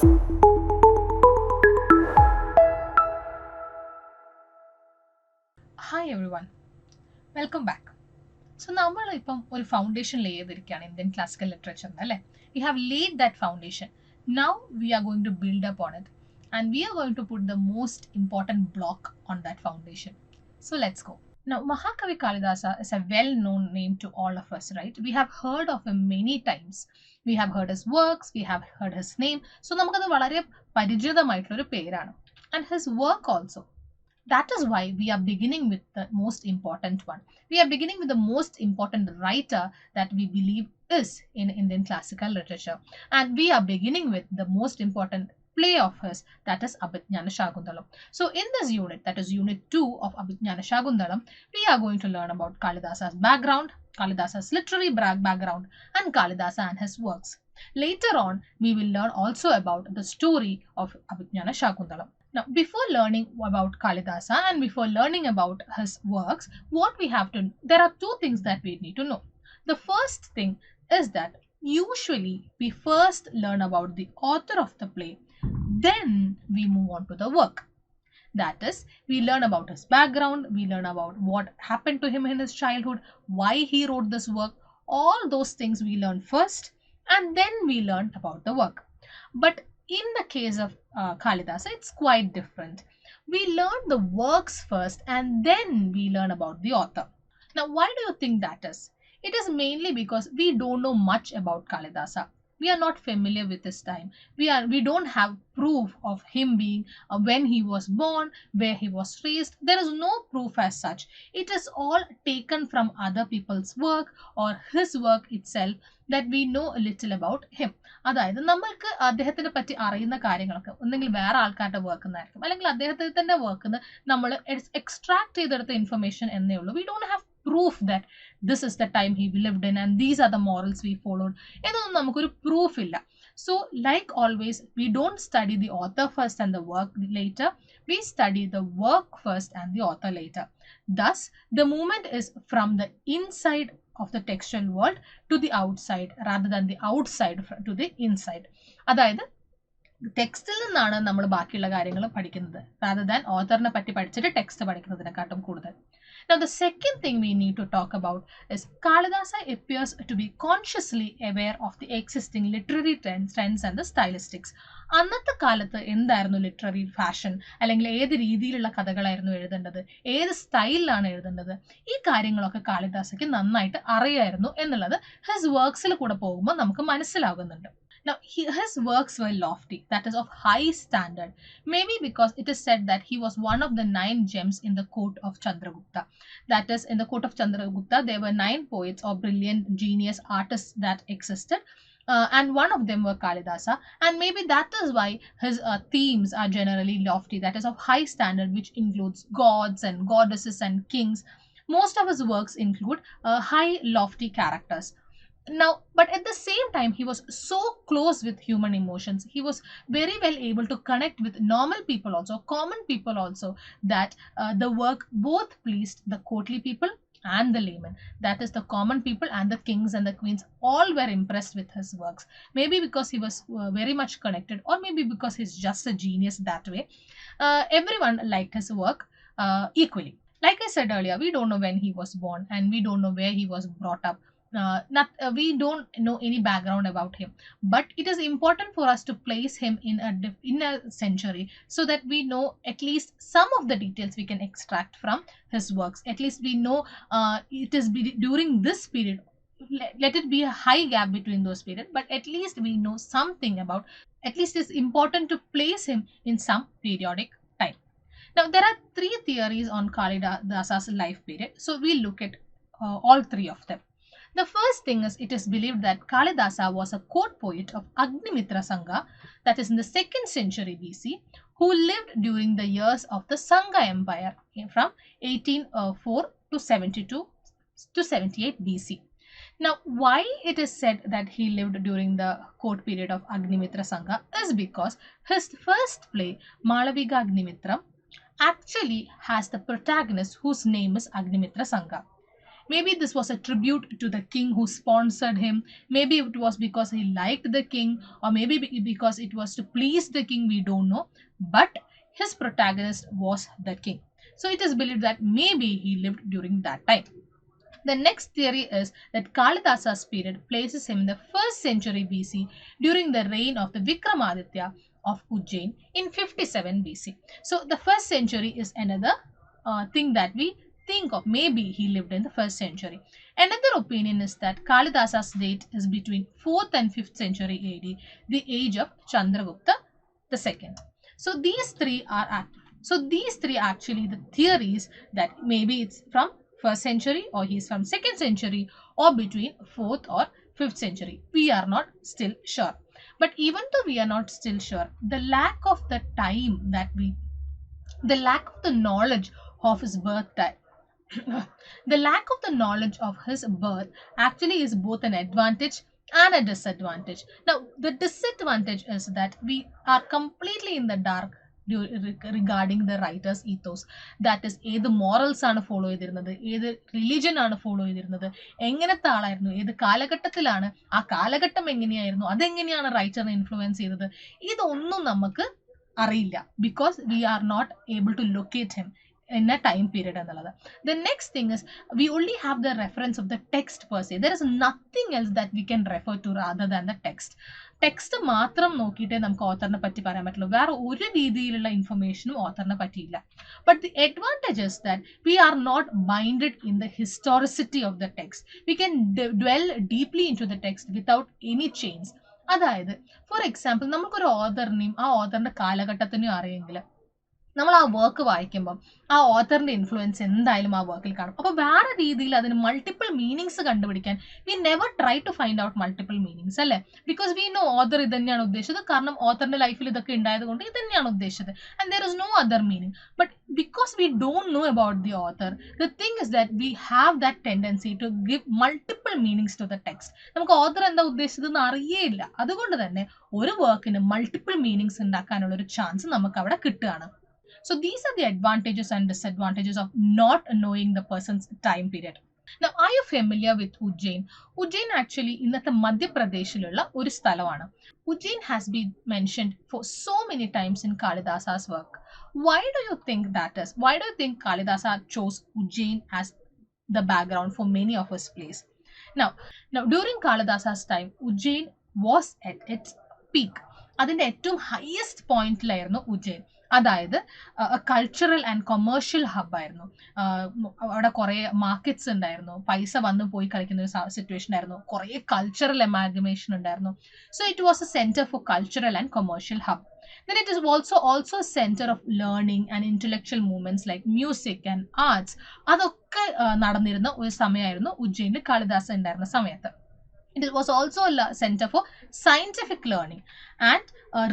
Hi everyone, welcome back. So നമ്മൾ ഇപ്പം ഒരു ഫൗണ്ടേഷൻ ലേ ചെയ്തിരിക്കുകയാണ് ഇന്ത്യൻ ക്ലാസിക്കൽ ലിറ്ററേച്ചറിന് അല്ലേ. We have laid that foundation. Now we are going to build up on it and we are going to put the most important block on that foundation. So let's go. Now, Mahakavi Kalidasa is a well-known name to all of us, right? We have heard of him many times. We have heard his works, we have heard his name. So നമുക്കത് വളരെ പരിചിതമായിട്ടുള്ളൊരു പേരാണ്. And his work also. That is why we are beginning with the most important one. We are beginning with the most important writer that we believe is in Indian classical literature. And we are beginning with the most important play of his, that is Abhijnana Shakuntalam. So in this unit, that is unit 2 of Abhijnana Shakuntalam, we are going to learn about Kalidasa's background, Kalidasa's literary background, and Kalidasa and his works. Later on, we will learn also about the story of Abhijnana Shakuntalam. Now, before learning about Kalidasa and before learning about his works, what we have to, there are two things that we need to know. The first thing is that usually we first learn about the author of the play, then we move on to the work. That is, we learn about his background, we learn about what happened to him in his childhood, why he wrote this work, all those things we learn first, and then we learn about the work. But in the case of Kalidasa, it's quite different. We learn the works first and then we learn about the author. Now, why do you think that is? It is mainly because we don't know much about Kalidasa. We are not familiar with his time. We don't have proof of him being when he was born, where he was raised. There is no proof as such. It is all taken from other people's work or his work itself that we know a little about him. അതായത് നമ്മൾക്ക് അദ്ദേഹത്തിനെ പറ്റി അറിയുന്ന കാര്യങ്ങളൊക്കെ ഒന്നെങ്കിൽ വേറെ ആൾക്കാരുടെ work എന്നായിരിക്കും, അല്ലെങ്കിൽ അദ്ദേഹത്തിന്റെ വർക്കിൽ നിന്ന് നമ്മൾ എക്സ്ട്രാക്ട് ചെയ്തെടുത്ത ഇൻഫർമേഷൻ എന്നേ ഉള്ളൂ. We don't have proof that this is the time he lived in and these are the morals we followed. എന്നൊന്നും നമുക്കൊരു പ്രൂഫ് ഇല്ല. So like always, we don't study the author first and the work later. We study the work first and the author later. Thus, the movement is from the inside of the textual world to the outside rather than the outside to the inside. അതായത് ടെക്സ്റ്റിൽ നിന്നാണ് നമ്മൾ ബാക്കിയുള്ള കാര്യങ്ങൾ പഠിക്കുന്നത് rather than ഓഥറിനെ പറ്റി പഠിച്ചിട്ട് text പഠിക്കുന്നതിനെക്കാട്ടും കൂടുതൽ. Now, the second thing we need to talk about is Kalidasa appears to be consciously aware of the existing literary trends and the stylistics. അന്നത്തെ കാലത്ത് എന്തായിരുന്നു ലിറ്റററി ഫാഷൻ, അല്ലെങ്കിൽ ഏത് രീതിയിലുള്ള കഥകളായിരുന്നു എഴുതേണ്ടത്, ഏത് സ്റ്റൈലിലാണ് എഴുതേണ്ടത്, ഈ കാര്യങ്ങളൊക്കെ കാളിദാസയ്ക്ക് നന്നായിട്ട് അറിയായിരുന്നു എന്നുള്ളത് ഹിസ് വർക്സിൽ കൂടെ പോകുമ്പോൾ നമുക്ക് മനസ്സിലാകുന്നുണ്ട്. Now, his works were lofty, that is of high standard, maybe because it is said that he was one of the 9 gems in the court of Chandragupta. That is, in the court of Chandragupta, there were 9 poets or brilliant genius artists that existed. And one of them were Kalidasa, and maybe that is why his themes are generally lofty, that is of high standard, which includes gods and goddesses and kings. Most of his works include high lofty characters. Now, but at the same time, he was so close with human emotions. He was very well able to connect with normal people also, common people also, that the work both pleased the courtly people and the laymen. That is, the common people and the kings and the queens all were impressed with his works. Maybe because he was very much connected, or maybe because he's just a genius that way. Everyone liked his work equally. Like I said earlier, we don't know when he was born and we don't know where he was brought up. We don't know any background about him, but it is important for us to place him in a century so that we know at least some of the details we can extract from his works. At least we know it is during this period. Let it be a high gap between those periods, but at least we know something about. At least it's important to place him in some periodic time. Now, there are 3 theories on Kalidasa's life period, so we'll look at all 3 of them. The first thing is, it is believed that Kalidasa was a court poet of Agnimitra Sangha, that is in the 2nd century BC, who lived during the years of the Sangha Empire from 1804 to 72 to 78 BC. Now, why it is said that he lived during the court period of Agnimitra Sangha is because his first play, Malaviga Agnimitram, actually has the protagonist whose name is Agnimitra Sangha. Maybe this was a tribute to the king who sponsored him. Maybe it was because he liked the king, or maybe because it was to please the king, we don't know. But his protagonist was the king. So it is believed that maybe he lived during that time. The next theory is that Kalidasa's period places him in the 1st century BC during the reign of the Vikramaditya of Ujjain in 57 BC. So the 1st century is another thing that we think of. Maybe he lived in the 1st century. Another opinion is that Kalidasa's date is between 4th and 5th century AD, the age of Chandragupta II. So these three actually the theories that maybe it's from 1st century, or he's from 2nd century, or between 4th or 5th century. We are not still sure. But even though we are not still sure, the lack of the knowledge of his birth time, the lack of the knowledge of his birth actually is both an advantage and a disadvantage. Now, the disadvantage is that we are completely in the dark regarding the writer's ethos. That is, ഏത് morals ആണ് follow ചെയ്തിരുന്നത്, ഏത് religion ആണ് follow ചെയ്തിരുന്നത്, എങ്ങനത്തെ ആളായിരുന്നു, ഏത് കാലഘട്ടത്തിലാണ്, ആ കാലഘട്ടം എങ്ങനെയായിരുന്നു, അതെങ്ങനെയാണ് റൈറ്ററിനെ ഇൻഫ്ലുവൻസ് ചെയ്തത്, ഇതൊന്നും നമുക്ക് അറിയില്ല. Because we are not able to locate him in a time period. The next thing is we only have the reference of the text per se. There is nothing else that we can refer to rather than the text. Text മാത്രം നോക്കിയിട്ടേ നമുക്ക് ഓത്തറിനെ പറ്റി പറയാൻ പറ്റുള്ളൂ. വേറെ ഒരു രീതിയിലുള്ള ഇൻഫർമേഷനും ഓത്തറിനെ പറ്റിയില്ല. But the advantage is that we are not binded in the historicity of the text. We can dwell deeply into the text without any change. അതായത് ഫോർ എക്സാമ്പിൾ നമുക്കൊരു ഓതറിനെയും ആ ഓതറിന്റെ കാലഘട്ടത്തിനെയും അറിയെങ്കിൽ നമ്മൾ ആ വർക്ക് വായിക്കുമ്പം ആ ഓത്തറിന്റെ ഇൻഫ്ലുവൻസ് എന്തായാലും ആ വർക്കിൽ കാണും. അപ്പോൾ വേറെ രീതിയിൽ അതിന് മൾട്ടിപ്പിൾ മീനിങ്സ് കണ്ടുപിടിക്കാൻ we never try to find out multiple meanings, അല്ലേ? ബിക്കോസ് വി നോ ഓതർ ഇത് തന്നെയാണ് ഉദ്ദേശിച്ചത്, കാരണം ഓത്തറിന്റെ ലൈഫിൽ ഇതൊക്കെ ഉണ്ടായത് കൊണ്ട് ഇത് തന്നെയാണ് ഉദ്ദേശിച്ചത്, and there is no other meaning. But because we don't know about the author, the thing is that we have that tendency to give multiple meanings to the text. നമുക്ക് ഓത്തർ എന്താ ഉദ്ദേശിച്ചതെന്ന് അറിയേയില്ല. അതുകൊണ്ട് തന്നെ ഒരു വർക്കിന് മൾട്ടിപ്പിൾ മീനിങ്സ് ഉണ്ടാക്കാനുള്ള ഒരു chance നമുക്ക് അവിടെ കിട്ടുകയാണ്. So these are the advantages and disadvantages of not knowing the person's time period. Now, are you familiar with Ujjain? Ujjain actually ഇന്നത്തെ മധ്യപ്രദേശിലുള്ള ഒരു സ്ഥലമാണ്. Ujjain has been mentioned for so many times in Kalidasa's work. Why do you think that is? Why do you think Kalidasa chose Ujjain as the background for many of his plays? Now during Kalidasa's time, Ujjain was at its peak. അതിന്റെ ഏറ്റവും highest പോയിന്റിലായിരുന്നു Ujjain. അതായത് cultural and commercial ഹബ്ബായിരുന്നു. അവിടെ കുറേ markets ഉണ്ടായിരുന്നു, പൈസ വന്നു പോയി കളിക്കുന്ന ഒരു സിറ്റുവേഷൻ ആയിരുന്നു, കുറേ കൾച്ചറൽ എമാഗമേഷൻ ഉണ്ടായിരുന്നു. So it was A centre for cultural and commercial hub. Then it is also a center of learning and intellectual movements like music and arts. അതൊക്കെ നടന്നിരുന്ന ഒരു സമയമായിരുന്നു ഉജ്ജയിനിൽ കാളിദാസ ഉണ്ടായിരുന്ന സമയത്ത്. It was also a center for scientific learning and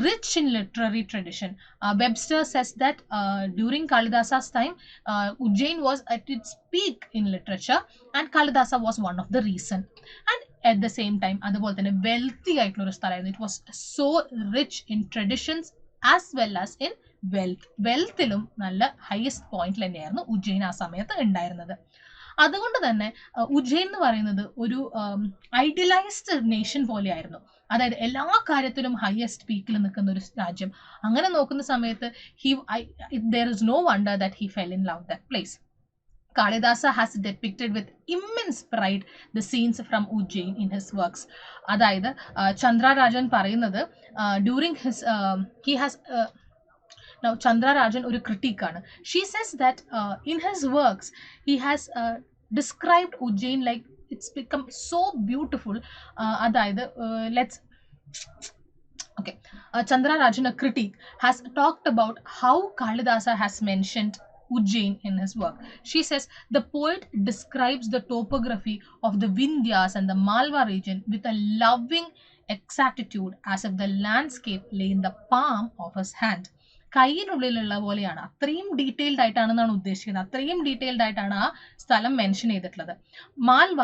rich in literary tradition. Webster says that during Kalidasa's time, Ujjain was at its peak in literature, and Kalidasa was one of the reason. And at the same time, അതുപോലെ തന്നെ wealthy ആയിട്ടുള്ള ഒരു സ്ഥലമായിരുന്നു. It was so rich in traditions as well as in wealth. വെൽത്തിലും നല്ല highest പോയിന്റിൽ തന്നെയായിരുന്നു ഉജ്ജയിൻ ആ സമയത്ത് ഉണ്ടായിരുന്നത്. അതുകൊണ്ട് തന്നെ ഉജ്ജയിൻ എന്ന് പറയുന്നത് ഒരു ഐഡിയലൈസ്ഡ് നേഷൻ പോലെയായിരുന്നു. അതായത് എല്ലാ കാര്യത്തിലും ഹയസ്റ്റ് പീക്കിൽ നിൽക്കുന്ന ഒരു രാജ്യം. അങ്ങനെ നോക്കുന്ന സമയത്ത് there is no wonder that he fell in love that place. Kalidasa has depicted with immense pride the scenes from Ujjain in his works. അതായത് ചന്ദ്ര രാജൻ പറയുന്നത് during his he has now Chandra Rajan ഒരു critique ആണ്. She says that in his works he has described Ujjain like it's become so beautiful. അതായത് Chandra Rajan, a critic, has talked about how Kalidasa has mentioned Ujjain in his work. She says the poet describes the topography of the Vindhyas and the Malwa region with a loving exactitude as if the landscape lay in the palm of his hand. കയ്യിനുള്ളിലുള്ള പോലെയാണ്, അത്രയും detailed ആയിട്ടാണെന്നാണ് ഉദ്ദേശിക്കുന്നത്. അത്രയും detailed ആയിട്ടാണ് ആ സ്ഥലം mention ചെയ്തിട്ടുള്ളത്. Malwa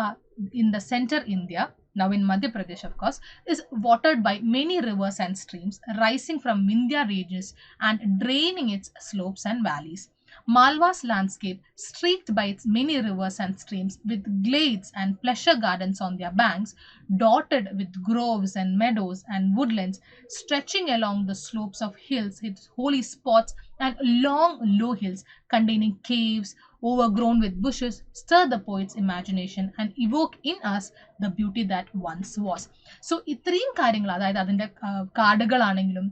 in the centre India, now in Madhya Pradesh of course, is watered by many rivers and streams rising from Vindhya ranges and draining its slopes and valleys. Malwa's landscape, streaked by its many rivers and streams, with glades and pleasure gardens on their banks, dotted with groves and meadows and woodlands, stretching along the slopes of hills, its holy spots, and long low hills containing caves, overgrown with bushes, stir the poet's imagination and evoke in us the beauty that once was. So ഇത്രയും കാര്യങ്ങൾ, അതായത് അതിൻ്റെ കാടുകളാണെങ്കിലും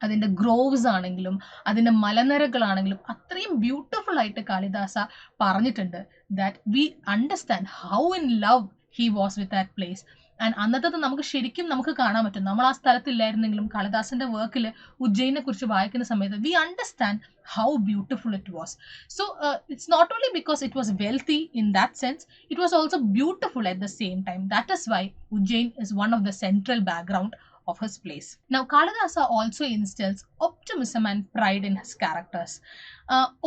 അതിൻ്റെ Groves ആണെങ്കിലും അതിൻ്റെ മലനിരകളാണെങ്കിലും അത്രയും beautiful ആയിട്ട് കാളിദാസ പറഞ്ഞിട്ടുണ്ട് that we understand how in love he was with that place. And അന്നത്തെ നമുക്ക് ശരിക്കും നമുക്ക് കാണാൻ പറ്റും, നമ്മൾ ആ സ്ഥലത്തില്ലായിരുന്നെങ്കിലും കാളിദാസന്റെ വർക്കിൽ ഉജ്ജയിനെ കുറിച്ച് വായിക്കുന്ന സമയത്ത് we understand how beautiful it was. So it's not only because it was wealthy in that sense, it was also beautiful at the same time. That is why Ujjain is one of the central background of his place. Now, Kalidasa also instills optimism and pride in his characters.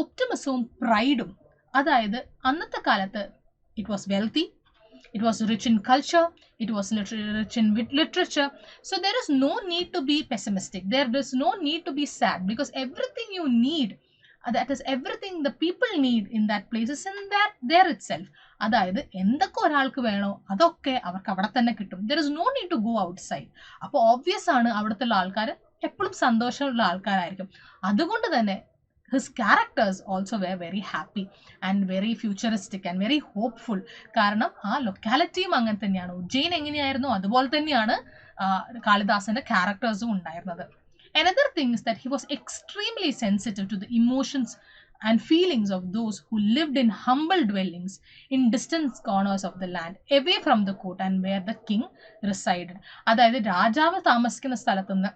Optimism, pride, അതായത് അന്നത്തെ കാലത്ത് it was wealthy, it was rich in culture, it was rich in literature. So there is no need to be pessimistic. There is no need to be sad, because everything you need, that is everything the people need in that place is in that there itself. അതായത് എന്തൊക്കെ ഒരാൾക്ക് വേണോ അതൊക്കെ അവർക്ക് അവിടെ തന്നെ കിട്ടും. There is no need to go outside. അപ്പോൾ ഓബ്വിയസ് ആണ് അവിടുത്തെ ആൾക്കാർ എപ്പോഴും സന്തോഷമുള്ള ആൾക്കാരായിരിക്കും. അതുകൊണ്ട് തന്നെ his characters also were very happy and very futuristic and very hopeful. കാരണം ആ ലൊക്കാലിറ്റിയും അങ്ങനെ തന്നെയാണ്. ഉജ്ജയിൻ എങ്ങനെയായിരുന്നു അതുപോലെ തന്നെയാണ് കാളിദാസന്റെ ക്യാരക്ടേഴ്സും ഉണ്ടായിരുന്നത്. Another thing is that he was extremely sensitive to the emotions and feelings of those who lived in humble dwellings in distant corners of the land, away from the court and where the king resided. അതായത് രാജാവ് താമസിക്കുന്ന സ്ഥലത്തുനിന്ന്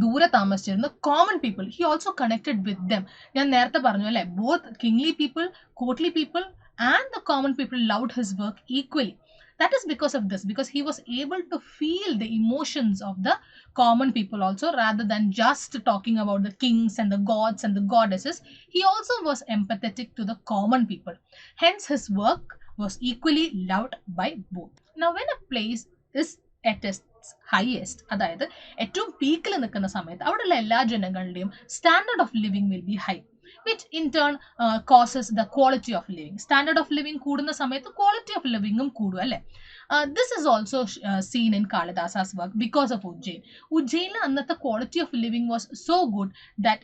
ദൂരെ താമസിച്ചിരുന്ന common people, he also connected with dum. ഞാൻ നേരത്തെ പറഞ്ഞു അല്ലെ, both kingly people, courtly people and the common people loved his work equally. That is because of this, because he was able to feel the emotions of the common people also, rather than just talking about the kings and the gods and the goddesses. He also was empathetic to the common people. Hence his work was equally loved by both. Now when a place is at its highest, അതായത് ഏറ്റവും പീക്കിൽ നിൽക്കുന്ന സമയത്ത് അവിടെയുള്ള എല്ലാ ജനങ്ങളുടെയും standard of living will be high, which in turn causes the quality of living. Standard of living കൂടുന്ന സമയത്ത് quality of living കൂടും അല്ലേ. This is also seen in Kalidasa's work because of Ujjain. Ujjainil annathe quality of living was so good that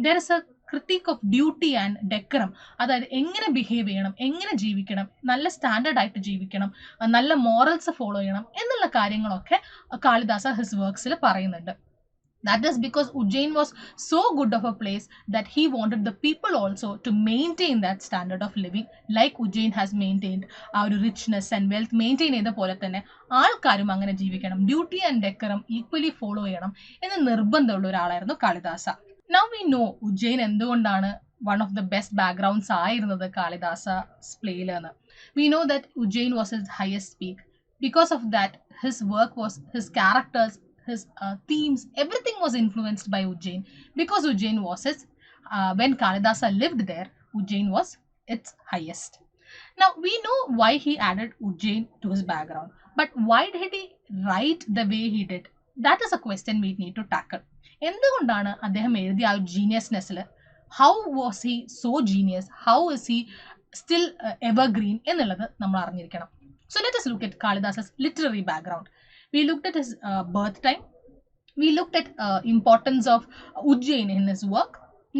there is a critique of duty and decorum. അതായത് എങ്ങനെ behave ചെയ്യണം, എങ്ങനെ ജീവിക്കണം, നല്ല standard ആയിട്ട് ജീവിക്കണം, നല്ല മോറൽസ് ഫോളോ ചെയ്യണം എന്നുള്ള കാര്യങ്ങളൊക്കെ കാളിദാസ ഹിസ് വർക്ക്സിൽ പറയുന്നുണ്ട്. That is because Ujjain was so good of a place that he wanted the people also to maintain that standard of living like Ujjain has maintained our richness and wealth maintain ചെയ്ത പോലെ തന്നെ ആൾക്കാരും അങ്ങനെ ജീവിക്കണം, duty and ഡെക്കറം equally follow ചെയ്യണം എന്ന് നിർബന്ധമുള്ള ഒരാളായിരുന്നു Kalidasa. Now we know Ujjain എന്തുകൊണ്ടാണ് one of the best backgrounds ആയിരുന്നത് കാളിദാസ's പ്ലേയിൽ എന്ന്. We know that Ujjain was his highest peak. Because of that, his work was, his characters, his themes, everything was influenced by Ujjain, because Ujjain was his, when Kalidasa lived there, Ujjain was its highest. Now we know why he added Ujjain to his background, but why did he write the way he did? That is a question we need to tackle. എന്തുകൊണ്ടാണ് അദ്ദേഹം എഴുതിയ ആ ജീനിയസ്നെസ്സിൽ, how was he so genius, how is he still evergreen എന്നുള്ളത് നമ്മൾ അറിഞ്ഞിരിക്കണം. So let us look at Kalidasa's literary background. We looked at his birth time. We looked at importance of Ujjain in his work.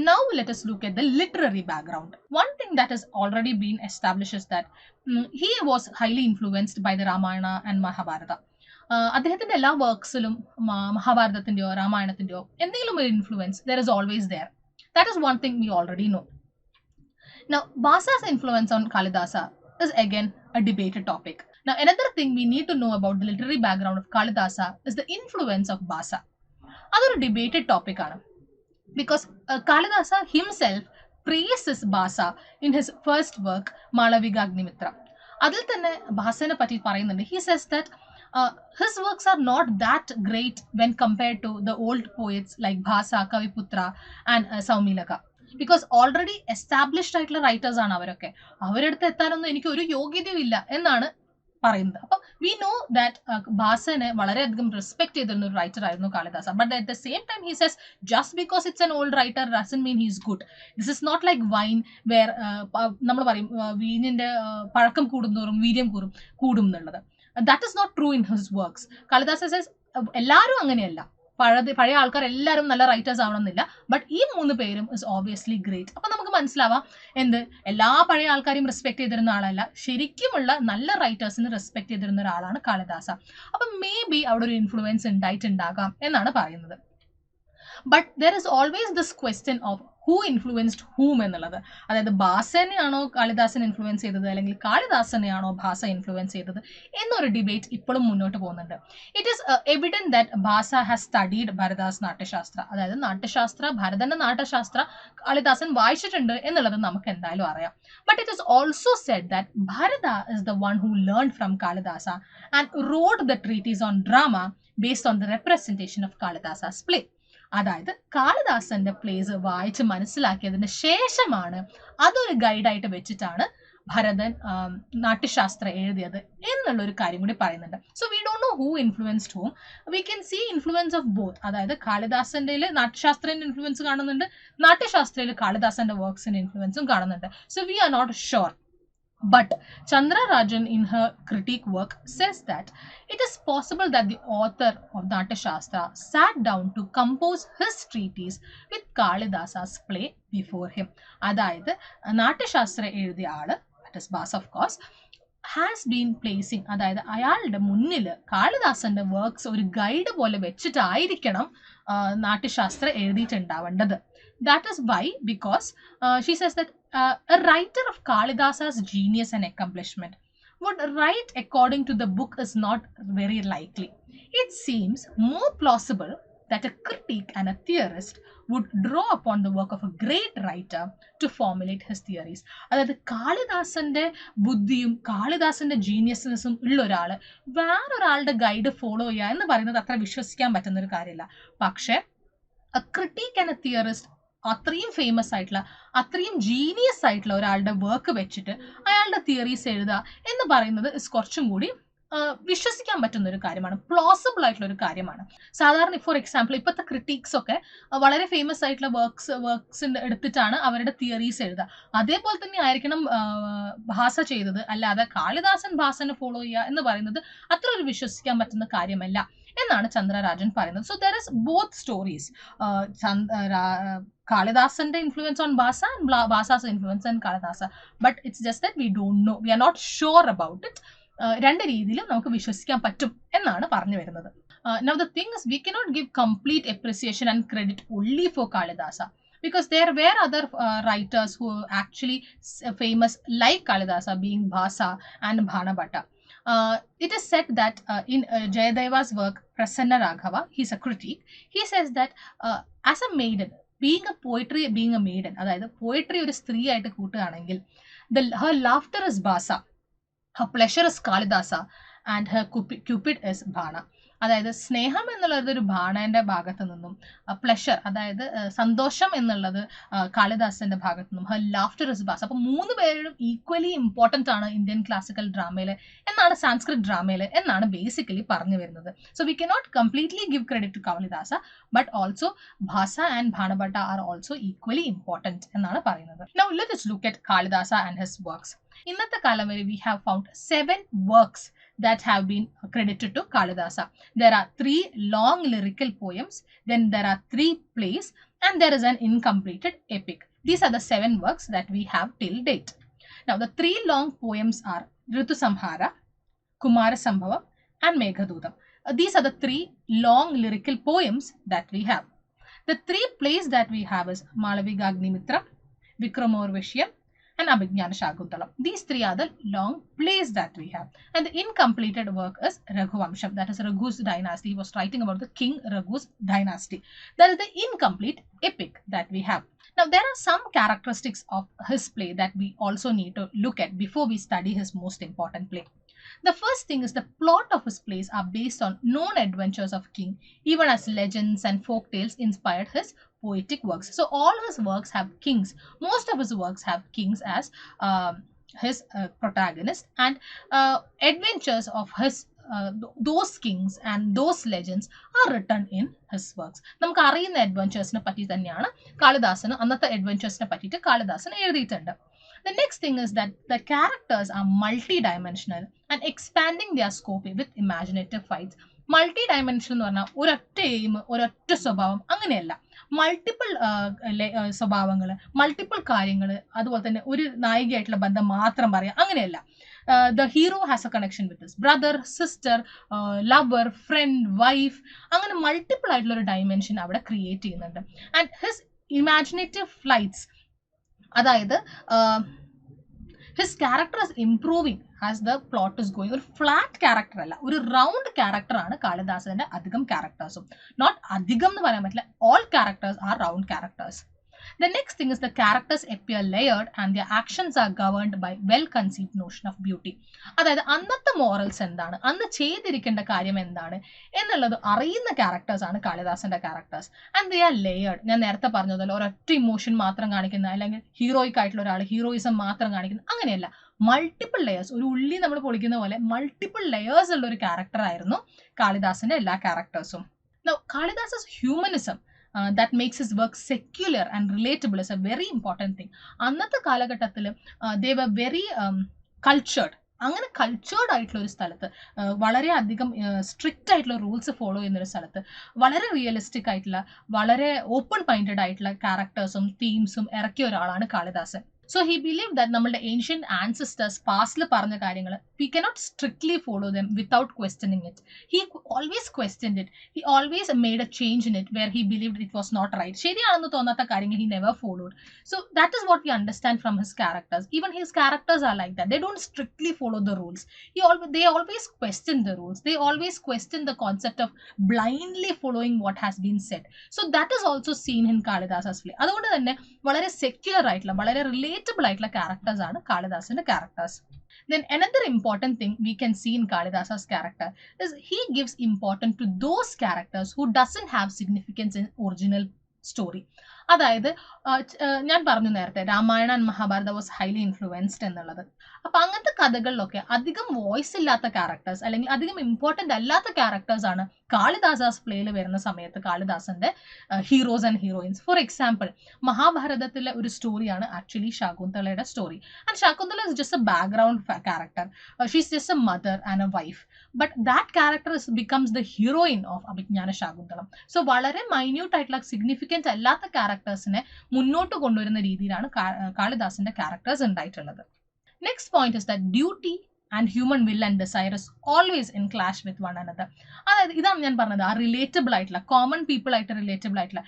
Now let us look at the literary background. One thing that has already been established is that he was highly influenced by the Ramayana and Mahabharata. അദ്ദേഹത്തിന്റെ എല്ലാ വർക്ക്സിലും മഹാഭാരതത്തിന്റെയോ രാമായണത്തിന്റെയോ എന്തെങ്കിലും ഒരു influence there is always there. That is one thing we already know. Now Bhasa's influence on Kalidasa is again a debated topic. Now, another thing we need to know about the literary background of Kalidasa is the influence of Bhasa. That's a debated topic. Because Kalidasa himself praises Bhasa in his first work, Malavigagnimitra. Adil thanne Bhasane patti parayunnunde. He says that his works are not that great when compared to the old poets like Bhasa, Kaviputra and Saumilaka. Because already established ആയിട്ടുള്ള writers ആണ് അവരൊക്കെ. അവരെടുത്ത് എത്താനൊന്നും എനിക്ക് ഒരു യോഗ്യതയും ഇല്ല എന്നാണ് പറയുന്നത്. അപ്പം വി നോ ദാറ്റ് ഭാസനെ വളരെയധികം റെസ്പെക്ട് ചെയ്തിരുന്ന ഒരു റൈറ്റർ ആയിരുന്നു Kalidasa. But at the same time he says just because it's an old writer doesn't mean he's good. This is not like wine where നമ്മൾ പറയും വീഞ്ഞിന്റെ പഴക്കം കൂടുന്തോറും വീര്യം കൂടും എന്നുള്ളത്. That is not true in his works. Kalidasa says എല്ലാവരും അങ്ങനെയല്ല, പഴയ ആൾക്കാർ എല്ലാവരും നല്ല റൈറ്റേഴ്സ് ആവണമെന്നില്ല. ബട്ട് ഈ 3 പേരും ഇസ് ഓബ്വിയസ്ലി ഗ്രേറ്റ്. അപ്പൊ നമുക്ക് മനസ്സിലാവാം എല്ലാ പഴയ ആൾക്കാരെയും റെസ്പെക്ട് ചെയ്തിരുന്ന ആളല്ല, ശരിക്കുമുള്ള നല്ല റൈറ്റേഴ്സിന് റെസ്പെക്ട് ചെയ്തിരുന്ന ഒരാളാണ് കാളിദാസ. അപ്പൊ മേ ബി അവിടെ ഒരു ഇൻഫ്ലുവൻസ് ഉണ്ടായിട്ടുണ്ടാകാം എന്നാണ് പറയുന്നത്. But there is always this question of who influenced whom എന്നുള്ളത്. അതായത് ഭാസനെയാണോ കാളിദാസൻ ഇൻഫ്ലുവൻസ് ചെയ്തത്, അല്ലെങ്കിൽ കാളിദാസനെയാണോ ഭാസ ഇൻഫ്ലുവൻസ് ചെയ്തത് എന്നൊരു ഡിബേറ്റ് ഇപ്പോഴും മുന്നോട്ട് പോകുന്നുണ്ട്. It is evident that Bhasa has studied Bharata's Natyashastra. അതായത് ഭരതന്റെ നാട്യശാസ്ത്ര കാളിദാസൻ വായിച്ചിട്ടുണ്ട് എന്നുള്ളത് നമുക്ക് എന്തായാലും അറിയാം. But it is also said that Bharata is the one who learn from Kalidasa and wrote the treatise on drama based on the representation of Kalidasa's play. അതായത് കാളിദാസന്റെ പ്ലേസ് വായിച്ച് മനസ്സിലാക്കിയതിന് ശേഷമാണ് അതൊരു ഗൈഡായിട്ട് വെച്ചിട്ടാണ് ഭരതൻ നാട്യശാസ്ത്ര എഴുതിയത് എന്നുള്ളൊരു കാര്യം കൂടി പറയുന്നുണ്ട്. So we don't know who influenced whom. We can see influence of both. അതായത് കാളിദാസന്റെ നാട്യശാസ്ത്രന്റെ ഇൻഫ്ലുവൻസ് കാണുന്നുണ്ട്, നാട്യശാസ്ത്രയിൽ കാളിദാസന്റെ വർക്ക്സിന്റെ ഇൻഫ്ലുവൻസും കാണുന്നുണ്ട്. So we are not sure. But Chandra Rajan in her critique work says that it is possible that the author of Natya Shastra sat down to compose his treatise with Kalidasa's play before him. അതായത് നാട്യശാസ്ത്ര എഴുതിയ ആള്, that is Basa of course, has been placing, അതായത് അയാളുടെ മുന്നിൽ കാളിദാസന്റെ works ഒരു guide പോലെ വെച്ചിട്ടായിരിക്കണം നാട്യശാസ്ത്ര എഴുതിയിട്ടുണ്ടാവേണ്ടത്. That is why, because she says that a writer of Kalidasa's genius and accomplishment would write according to the book is not very likely. It seems more plausible that a critic and a theorist would draw upon the work of a great writer to formulate his theories. അതായത് കാളിദാസന്റെ ബുദ്ധിയും കാളിദാസന്റെ ജീനിയസ്നെസ്സും ഉള്ള ഒരാള് വേറൊരാളുടെ guide follow ചെയ്യുക എന്ന് പറയുന്നത് അത്ര വിശ്വസിക്കാൻ പറ്റുന്ന ഒരു കാര്യമല്ല. പക്ഷെ a critic and a theorist അത്രയും ഫേമസ് ആയിട്ടുള്ള, അത്രയും ജീനിയസ് ആയിട്ടുള്ള ഒരാളുടെ വർക്ക് വെച്ചിട്ട് അയാളുടെ തിയറീസ് എഴുതുക എന്ന് പറയുന്നത് കുറച്ചും കൂടി വിശ്വസിക്കാൻ പറ്റുന്ന ഒരു കാര്യമാണ്, പ്ലോസിബിൾ ആയിട്ടുള്ള ഒരു കാര്യമാണ്. സാധാരണ ഫോർ എക്സാമ്പിൾ ഇപ്പോഴത്തെ ക്രിട്ടിക്സ് ഒക്കെ വളരെ ഫേമസ് ആയിട്ടുള്ള വർക്ക്സിന്റെ എടുത്തിട്ടാണ് അവരുടെ തിയറീസ് എഴുതുക. അതേപോലെ തന്നെ ആയിരിക്കണം ഭാസ ചെയ്തത്. അല്ലാതെ കാളിദാസൻ ഭാസനെ ഫോളോ ചെയ്യുക എന്ന് പറയുന്നത് അത്ര ഒരു വിശ്വസിക്കാൻ പറ്റുന്ന കാര്യമല്ല എന്നാണ് ചന്ദ്രരാജൻ പറയുന്നത്. So there is both stories, കാളിദാസന്റെ influence on Bhasa and Bhasa's influence on Kalidasa. But it's just that we don't know, we are not sure about it. രണ്ട് രീതിയിലും നമുക്ക് വിശ്വസിക്കാൻ പറ്റും എന്നാണ് പറഞ്ഞു വരുന്നത്. Now the thing is, we cannot give complete appreciation and credit only for Kalidasa, because there were other writers who were actually famous like Kalidasa, being Bhasa and Bhanabhatta. It is said that in Jayadeva's work Prasanna Raghava, he's a critic, he says that as a maiden, being a maiden, അതായത് poetry ഒരു സ്ത്രീ ആയിട്ട് കൂട്ടുകയാണെങ്കിൽ her laughter is Bhasa, her pleasure is Kalidasa, and her cupid is Bhana. അതായത് സ്നേഹം എന്നുള്ളത് ഒരു ഭാണന്റെ ഭാഗത്തു നിന്നും, പ്ലഷർ അതായത് സന്തോഷം എന്നുള്ളത് കാളിദാസന്റെ ഭാഗത്തു നിന്നും, ഹർ ലാഫ്റ്റർ ഇസ് ബാസ്. അപ്പൊ 3 പേരും ഈക്വലി ഇമ്പോർട്ടന്റ് ആണ് ഇന്ത്യൻ ക്ലാസിക്കൽ ഡ്രാമയില് എന്നാണ്, സാൻസ്ക്രിറ്റ് ഡ്രാമയില് എന്നാണ് ബേസിക്കലി പറഞ്ഞു വരുന്നത്. So we cannot completely give credit to Kalidasa, but also Bhasa and Banabhatta are also equally important എന്നാണ് പറയുന്നത്. Now let us look at Kalidasa and his works. ഇന്നത്തെ കാലം വരെ we have found 7 works that have been credited to Kalidasa. There are 3 long lyrical poems, then there are 3 plays, and there is an incompleted epic. These are the 7 works that we have till date. Now the 3 long poems are Ritu Samhara, Kumara Sambhavam, and Meghadutam. These are the 3 long lyrical poems that we have. The 3 plays that we have is Malaviga Agnimitra, Vikramoorvishya, and Abhignana Shakuntalam. These 3 are the long plays that we have. And the incompleted work is Raghuvamsham, that is Raghu's dynasty. He was writing about the King Raghu's dynasty. That is the incomplete epic that we have. Now there are some characteristics of his play that we also need to look at before we study his most important play. The first thing is the plot of his plays are based on known adventures of king, even as legends and folk tales inspired his poetic works. So all his works have kings. Most of his works have kings as his protagonist, and adventures of his those kings and those legends are written in his works. നമുക്ക് അറിയുന്ന അഡ്വഞ്ചേഴ്സിനെ പറ്റി തന്നെയാണ് കാളിദാസന് അന്നത്തെ അഡ്വഞ്ചേഴ്സിനെ പറ്റിയിട്ട് കാളിദാസൻ എഴുതിയിട്ടുണ്ട്. The next thing is that the characters are multi-dimensional and expanding their scope with imaginative fights. Multi dimension എന്ന് പറഞ്ഞാൽ ഒരൊറ്റ എയിം, ഒരൊറ്റ സ്വഭാവം, അങ്ങനെയല്ല. മൾട്ടിപ്പിൾ സ്വഭാവങ്ങൾ, മൾട്ടിപ്പിൾ കാര്യങ്ങൾ, അതുപോലെ തന്നെ ഒരു നായികയായിട്ടുള്ള ബന്ധം മാത്രം പറയാം, അങ്ങനെയല്ല. The hero has a connection with his brother, sister, lover, friend, wife, അങ്ങനെ മൾട്ടിപ്പിൾ ആയിട്ടുള്ള ഒരു ഡയമെൻഷൻ അവിടെ ക്രിയേറ്റ് ചെയ്യുന്നുണ്ട്. ആൻഡ് ഹിസ് ഇമാജിനേറ്റീവ് ഫ്ലൈറ്റ്സ്, അതായത് his character is improving as the plot is going. ഒരു ഫ്ലാറ്റ് ക്യാരക്ടർ അല്ല, ഒരു റൗണ്ട് ക്യാരക്ടർ ആണ് കാളിദാസന്റെ അധികം ക്യാരക്ടേഴ്സും. നോട്ട് അധികം എന്ന് പറയാൻ പറ്റില്ല, all characters are round characters. The next thing is the characters appear layered and their actions are governed by well-conceived notion of beauty. അതായത് അന്നത്തെ മോറൽസ് എന്താണ്, അന്ന് ചെയ്തിരിക്കേണ്ട കാര്യം എന്താണ് എന്നുള്ളത് അറിയുന്ന ക്യാരക്ടേഴ്സ് ആണ് കാളിദാസന്റെ characters. And they are layered. ഞാൻ നേരത്തെ പറഞ്ഞതല്ലോ, ഒരൊറ്റ ഇമോഷൻ മാത്രം കാണിക്കുന്ന, അല്ലെങ്കിൽ ഹീറോയിക് ആയിട്ടുള്ള ഒരാൾ ഹീറോയിസം മാത്രം കാണിക്കുന്ന, അങ്ങനെയല്ല. മൾട്ടിപ്പിൾ ലെയേഴ്സ്, ഒരു ഉള്ളി നമ്മൾ പൊളിക്കുന്ന പോലെ മൾട്ടിപ്പിൾ ലെയേഴ്സ് ഉള്ള ഒരു ക്യാരക്ടർ ആയിരുന്നു കാളിദാസന്റെ എല്ലാ ക്യാരക്ടേഴ്സും. Kalidasa's humanism that makes his work secular and relatable is a very important thing. അന്നത്തെ കാലഘട്ടത്തിൽ they were very cultured. അങ്ങനെ കൾച്ചേർഡ് ആയിട്ടുള്ള ഒരു സ്ഥലത്ത്, വളരെ അധികം സ്ട്രിക്റ്റ് ആയിട്ടുള്ള റൂൾസ് ഫോളോ ചെയ്യുന്ന ഒരു സ്ഥലത്ത്, വളരെ റിയലിസ്റ്റിക് ആയിട്ടുള്ള, വളരെ ഓപ്പൺ മൈൻഡഡ് ആയിട്ടുള്ള ക്യാരക്ടേഴ്സും തീംസും ഇറക്കിയ ഒരാളാണ് Kalidasan. So he believed that നമ്മളുടെ ancient ancestors പാസ്റ്റിൽ പറഞ്ഞ കാര്യങ്ങൾ we cannot strictly follow them without questioning it. He always questioned it. He always made a change in it where he believed it was not right. ശരിയാണെന്ന് തോന്നാത്ത കാര്യങ്ങൾ he never followed. So that is what we understand from his characters. Even his characters are like that. They don't strictly follow the rules. They always question the rules. They always question the concept of blindly following what has been said. So that is also seen in Kalidasa's play. അതുകൊണ്ട് തന്നെ വളരെ secular ആയിട്ടുള്ള, വളരെ relatable ആയിട്ടുള്ള characters ആണ് കാളിദാസന്റെ characters. Then another important thing we can see in Kalidasa's character is he gives importance to those characters who doesn't have significance in original story. അതായത് ഞാൻ പറഞ്ഞു നേരത്തെ Ramayana and Mahabharata was highly influenced എന്നുള്ളത്. അപ്പൊ അങ്ങനത്തെ കഥകളിലൊക്കെ അധികം വോയിസ് ഇല്ലാത്ത ക്യാരക്ടേഴ്സ്, അല്ലെങ്കിൽ അധികം ഇമ്പോർട്ടന്റ് അല്ലാത്ത ക്യാരക്ടേഴ്സ് ആണ് കാളിദാസാസ് പ്ലേയിൽ വരുന്ന സമയത്ത് കാളിദാസന്റെ heroes and heroines. For example, മഹാഭാരതത്തിലെ ഒരു സ്റ്റോറിയാണ് ആക്ച്വലി ശകുന്തളയുടെ story. And Shakuntala is just a background character. She's just a mother and a wife, but that character becomes the heroine of Abhijnana Shakuntalam. So വളരെ മൈന്യൂട്ട് ആയിട്ടുള്ള സിഗ്നിഫിക്കൻറ്റ് അല്ലാത്ത ക്യാരക്ടേഴ്സിനെ മുന്നോട്ട് കൊണ്ടുവരുന്ന രീതിയിലാണ് കാളിദാസന്റെ ക്യാരക്ടേഴ്സ് ഉണ്ടായിട്ടുള്ളത്. Next point is that duty and human will and desire is always in clash with one another. അതായത് ഇതാണ് ഞാൻ പറഞ്ഞത്, ആ റിലേറ്റബിൾ ആയിട്ടുള്ള, കോമൺ പീപ്പിൾ ആയിട്ട് റിലേറ്റബിൾ ആയിട്ടുള്ള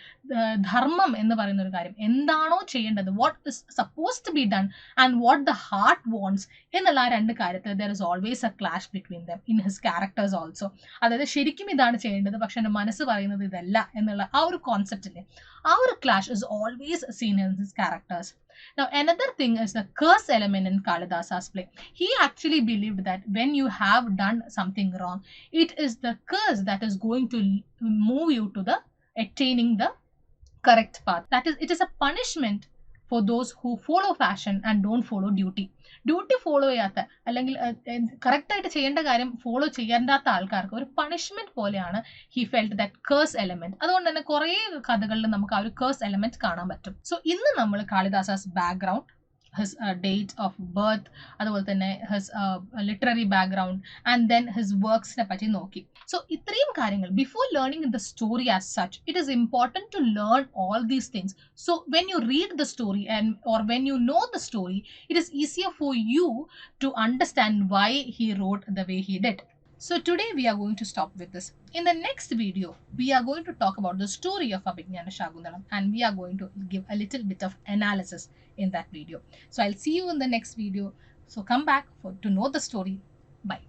ധർമ്മം എന്ന് പറയുന്ന ഒരു കാര്യം, എന്താണോ ചെയ്യേണ്ടത്, what is suppose to be done and what the heart wants എന്നുള്ള ആ രണ്ട് കാര്യത്തിൽ there is always a clash between them in his characters also. അതായത് ശരിക്കും ഇതാണ് ചെയ്യേണ്ടത്, പക്ഷെ എൻ്റെ മനസ്സ് പറയുന്നത് ഇതല്ല എന്നുള്ള ആ ഒരു കോൺസെപ്റ്റില്ലേ, ആ ഒരു clash is always scene in his characters. Now another thing is the curse element in Kalidasa's play. He actually believed that when you have done something wrong, it is the curse that is going to move you to the attaining the correct path. That is, it is a punishment for those who follow fashion and don't follow duty. Duty follow ചെയ്യാത്ത, അല്ലെങ്കിൽ correct ആയിട്ട് ചെയ്യേണ്ട കാര്യം follow ചെയ്യാത്ത ആൾക്കാർക്ക് ഒരു punishment പോലെയാണ് he felt that curse element. അതുകൊണ്ട് തന്നെ കുറേ കഥകളിൽ നമുക്ക് ആ ഒരു കേഴ്സ് എലമെന്റ് കാണാൻ പറ്റും. സോ ഇന്ന് നമ്മൾ കാളിദാസാസ് background, his date of birth, അതുപോലെ തന്നെ his literary background, and then his works നെ പറ്റി നോക്കി. So ഇത്രയും കാര്യങ്ങൾ, before learning the story as such, it is important to learn all these things. So when you read the story or when you know the story, it is easier for you to understand why he wrote the way he did. So today we are going to stop with this. In the next video, we are going to talk about the story of Abhignana Shakuntalam, and we are going to give a little bit of analysis in that video. So I'll see you in the next video. So come back to know the story. Bye.